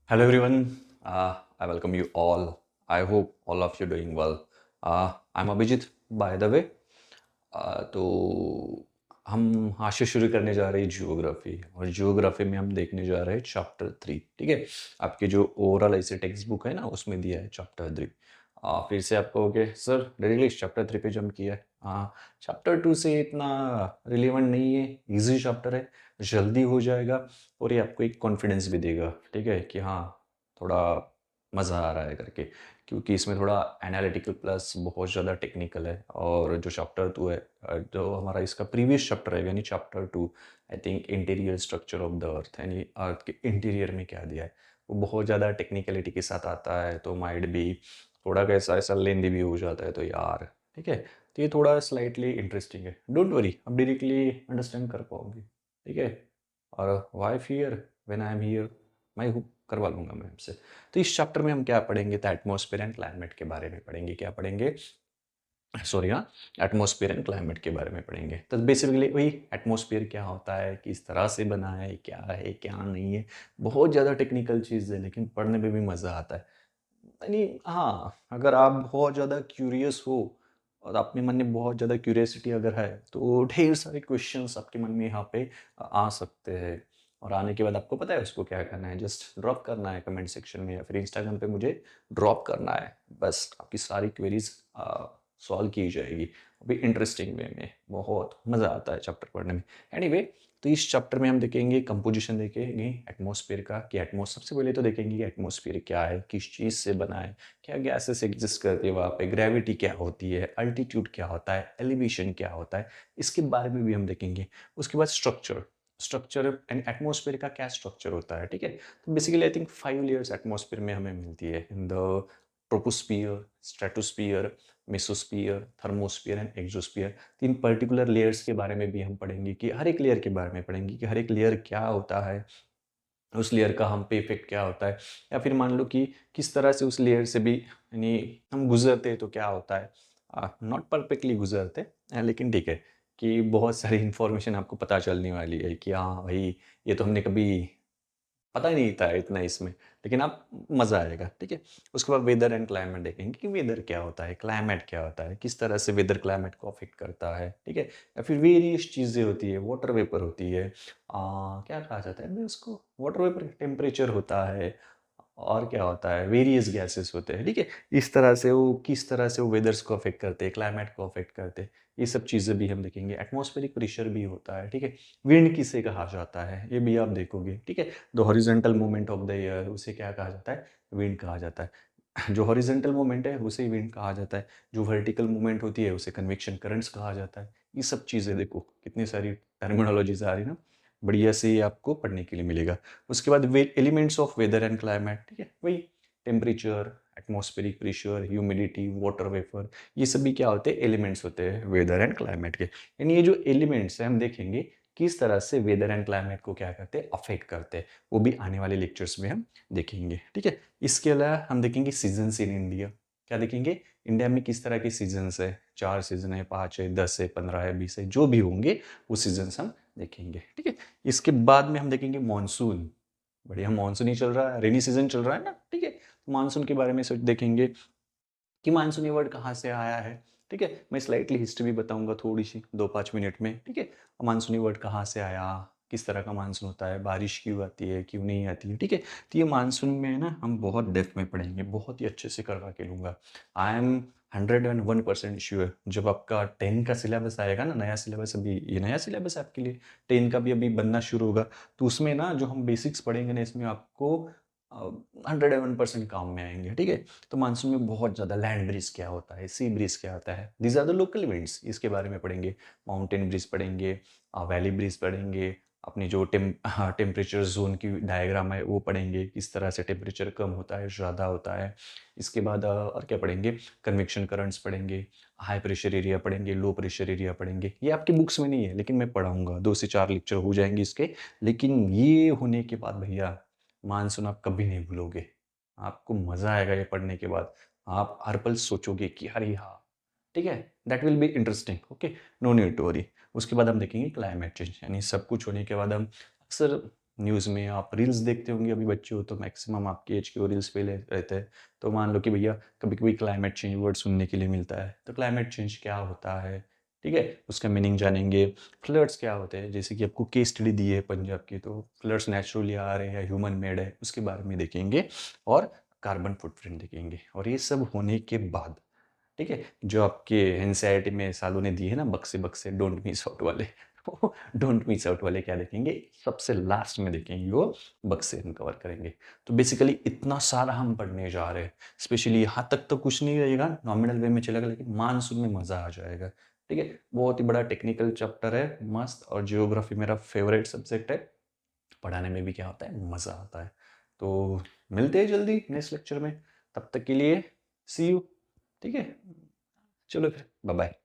Hello everyone, I welcome you all. I hope all of you doing well. I'm Abhijit, by the way. तो हम आज से शुरू करने जा रहे हैं जियोग्राफी और जियोग्राफी में हम देखने जा रहे हैं चैप्टर 3। ठीक है, आपके जो ओवरऑल ऐसे टेक्स्ट बुक है ना उसमें दिया है चैप्टर 3। फिर से आप कहोगे सर डायरेक्टली चैप्टर 3 पे जंप किया है। हाँ, चैप्टर 2 से इतना रिलेवेंट नहीं है, इजी चैप्टर है, जल्दी हो जाएगा और ये आपको एक कॉन्फिडेंस भी देगा। ठीक है कि हाँ, थोड़ा मज़ा आ रहा है करके, क्योंकि इसमें थोड़ा एनालिटिकल प्लस बहुत ज़्यादा टेक्निकल है। और जो चैप्टर 2 है, जो हमारा इसका प्रीवियस चैप्टर है यानी chapter 2, I think interior structure of the earth, यानी अर्थ के इंटीरियर में क्या दिया है वो बहुत ज़्यादा टेक्निकलिटी के साथ आता है, तो माइट भी थोड़ा कैसा ऐसा लेंदी भी हो जाता है तो यार। ठीक है, तो ये थोड़ा स्लाइटली इंटरेस्टिंग है, डोंट वरी, आप डायरेक्टली अंडरस्टैंड कर पाओगे। ठीक है, और why fear when I am here, मैं हूँ, करवा लूँगा मैं आपसे। तो इस चैप्टर में हम क्या पढ़ेंगे, तो एटमॉस्फेयर एंड क्लाइमेट के बारे में पढ़ेंगे। क्या पढ़ेंगे, सॉरी हाँ, एटमॉस्फेयर एंड क्लाइमेट के बारे में पढ़ेंगे। तो बेसिकली वही एटमॉस्फेयर क्या होता है, किस तरह से बना है क्या नहीं है, बहुत ज़्यादा टेक्निकल चीज़ है लेकिन पढ़ने में भी मज़ा आता है। यानी हाँ, अगर आप बहुत ज़्यादा क्यूरियस हो और अपने मन में बहुत ज़्यादा क्यूरियोसिटी अगर है तो ढेर सारे क्वेश्चंस आपके मन में यहाँ पे आ सकते हैं। और आने के बाद आपको पता है उसको क्या करना है, जस्ट ड्रॉप करना है कमेंट सेक्शन में या फिर इंस्टाग्राम पे मुझे ड्रॉप करना है। बस आपकी सारी क्वेरीज सॉल्व की जाएगी, वो भी इंटरेस्टिंग वे में। बहुत मज़ा आता है चैप्टर पढ़ने में। एनीवे, तो इस चैप्टर में हम देखेंगे कंपोजिशन, देखेंगे एटमॉस्फेयर का कि सबसे पहले तो देखेंगे कि एटमॉस्फेयर क्या है, किस चीज़ से बना है, क्या गैसेस एग्जिस्ट करती है वहाँ पे, ग्रेविटी क्या होती है, अल्टीट्यूड क्या होता है, एलिवेशन क्या होता है, इसके बारे में भी हम देखेंगे। उसके बाद स्ट्रक्चर, स्ट्रक्चर एंड एटमॉस्फेयर का क्या स्ट्रक्चर होता है। ठीक है, तो basically I think 5 layers atmosphere में हमें मिलती है, in the troposphere, stratosphere, mesosphere, thermosphere and exosphere. तीन पर्टिकुलर लेयर्स के बारे में भी हम पढ़ेंगे कि हर एक लेयर के बारे में पढ़ेंगे कि हर एक लेयर क्या होता है, उस लेयर का हम पे इफेक्ट क्या होता है, या फिर मान लो कि किस तरह से उस लेयर से भी यानी हम गुजरते हैं तो क्या होता है। नॉट परफेक्टली गुजरते लेकिन ठीक है कि बहुत सारी इन्फॉर्मेशन आपको पता चलने वाली है कि हाँ भाई, ये तो हमने कभी पता ही नहीं था इतना इसमें, लेकिन आप मज़ा आएगा। ठीक है, उसके बाद वेदर एंड क्लाइमेट देखेंगे कि वेदर क्या होता है, क्लाइमेट क्या होता है, किस तरह से वेदर क्लाइमेट को अफेक्ट करता है। ठीक है, या फिर वेरियस चीज़ें होती है, वाटर वेपर होती है, क्या कहा जाता है मैं उसको, वाटर वेपर टेम्परेचर होता है, और क्या होता है, वेरियस गैसेस होते हैं। ठीक है, इस तरह से वो किस तरह से वो वेदर्स को अफेक्ट करते हैं, क्लाइमेट को अफेक्ट करते हैं, ये सब चीज़ें भी हम देखेंगे। एटमॉस्फेरिक प्रेशर भी होता है। ठीक है, विंड किसे कहा जाता है ये भी आप देखोगे। ठीक है, the horizontal movement of the air, उसे क्या कहा जाता है, विंड कहा जाता है। जो हॉरिजॉन्टल मूवमेंट है उसे विंड कहा जाता है, जो वर्टिकल मूवमेंट होती है उसे कन्वेक्शन करंट्स कहा जाता है। ये सब चीज़ें देखो, कितनी सारी टर्मिनोलॉजीज आ रही ना, बढ़िया से ये आपको पढ़ने के लिए मिलेगा। उसके बाद elements of weather and climate. ठीक है, वही temperature, atmospheric pressure, humidity, water vapour, ये सभी क्या होते हैं, एलिमेंट्स होते हैं वेदर एंड क्लाइमेट के। यानी ये जो एलिमेंट्स हैं हम देखेंगे किस तरह से वेदर एंड क्लाइमेट को क्या करते हैं, अफेक्ट करते हैं, वो भी आने वाले लेक्चर्स में हम देखेंगे। ठीक है, इसके अलावा हम देखेंगे सीजन्स इन इंडिया। क्या देखेंगे, इंडिया में किस तरह के सीजन्स है, 4 सीजन है, 5 है, 10 है, 15 है, 20 है, जो भी होंगे वो सीजन्स हम देखेंगे। ठीक है, इसके बाद में हम देखेंगे मॉनसून। बढ़िया, मॉनसून ही चल रहा है, रेनी सीजन चल रहा है ना। ठीक है, तो मानसून के बारे में सोच देखेंगे कि मानसून ये वर्ड कहाँ से आया है। ठीक है, मैं स्लाइटली हिस्ट्री भी बताऊंगा थोड़ी सी 2-5 मिनट में। ठीक है, मानसूनी वर्ड कहाँ से आया, किस तरह का मानसून होता है, बारिश क्यों आती है क्यों नहीं आती है। ठीक है, तो ये मानसून में ना हम बहुत डेप्थ में पढ़ेंगे, बहुत ही अच्छे से करवा के लूँगा। आई एम 101% श्योर जब आपका 10 का सिलेबस आएगा ना, नया सिलेबस, अभी ये नया सिलेबस है आपके लिए, 10 का भी अभी बनना शुरू होगा, तो उसमें ना जो हम बेसिक्स पढ़ेंगे ना, इसमें आपको 101% काम में आएंगे। ठीक है, तो मानसून में बहुत ज़्यादा लैंड ब्रीज क्या होता है, सी ब्रीज क्या होता है, these are the local events, इसके बारे में पढ़ेंगे। माउंटेन ब्रीज पढ़ेंगे, वैली ब्रीज पढ़ेंगे, अपनी जो टेम्परेचर जोन की डायग्राम है वो पढ़ेंगे, किस तरह से टेम्परेचर कम होता है, ज़्यादा होता है। इसके बाद और क्या पढ़ेंगे, कन्वेक्शन करंट्स पढ़ेंगे, हाई प्रेशर एरिया पढ़ेंगे, लो प्रेशर एरिया पढ़ेंगे। ये आपकी बुक्स में नहीं है लेकिन मैं पढ़ाऊंगा, 2 से 4 लेक्चर हो जाएंगे इसके। लेकिन ये होने के बाद भैया मानसून आप कभी नहीं भूलोगे, आपको मज़ा आएगा ये पढ़ने के बाद। आप हर पल सोचोगे कि अरे हाँ, ठीक है, that will be interesting. Okay, no need to worry. उसके बाद हम देखेंगे क्लाइमेट चेंज, यानी सब कुछ होने के बाद हम अक्सर न्यूज़ में आप रील्स देखते होंगे, अभी बच्चे हो तो मैक्सिमम आपकी एज के वो रील्स पे रहते हैं। तो मान लो कि भैया कभी कभी क्लाइमेट चेंज वर्ड सुनने के लिए मिलता है, तो क्लाइमेट चेंज क्या होता है, ठीक है, उसका मीनिंग जानेंगे। फ्लड्स क्या होते हैं, जैसे कि आपको केस स्टडी दी है पंजाब की, तो फ्लड्स नेचुरली आ रहे हैं या ह्यूमन मेड है, उसके बारे में देखेंगे। और कार्बन फुटप्रिंट देखेंगे। और ये सब होने के बाद, ठीक है, जो आपके एनसीईआरटी में सालों ने दिए है ना, बक्से बक्से डोंट मिस आउट वाले, डोंट मिस आउट वाले क्या देखेंगे, सबसे लास्ट में देखेंगे वो बक्से हम कवर करेंगे। तो बेसिकली इतना सारा हम पढ़ने जा रहे हैं। स्पेशली यहाँ तक तो कुछ नहीं रहेगा, नॉमिनल वे में चलेगा, लेकिन मानसून में मज़ा आ जाएगा। ठीक है, बहुत ही बड़ा टेक्निकल चैप्टर है, मस्त। और जियोग्राफी मेरा फेवरेट सब्जेक्ट है, पढ़ाने में भी क्या होता है, मज़ा आता है। तो मिलते हैं जल्दी नेक्स्ट लेक्चर में, तब तक के लिए सी यू। ठीक है, चलो फिर बाय बाय।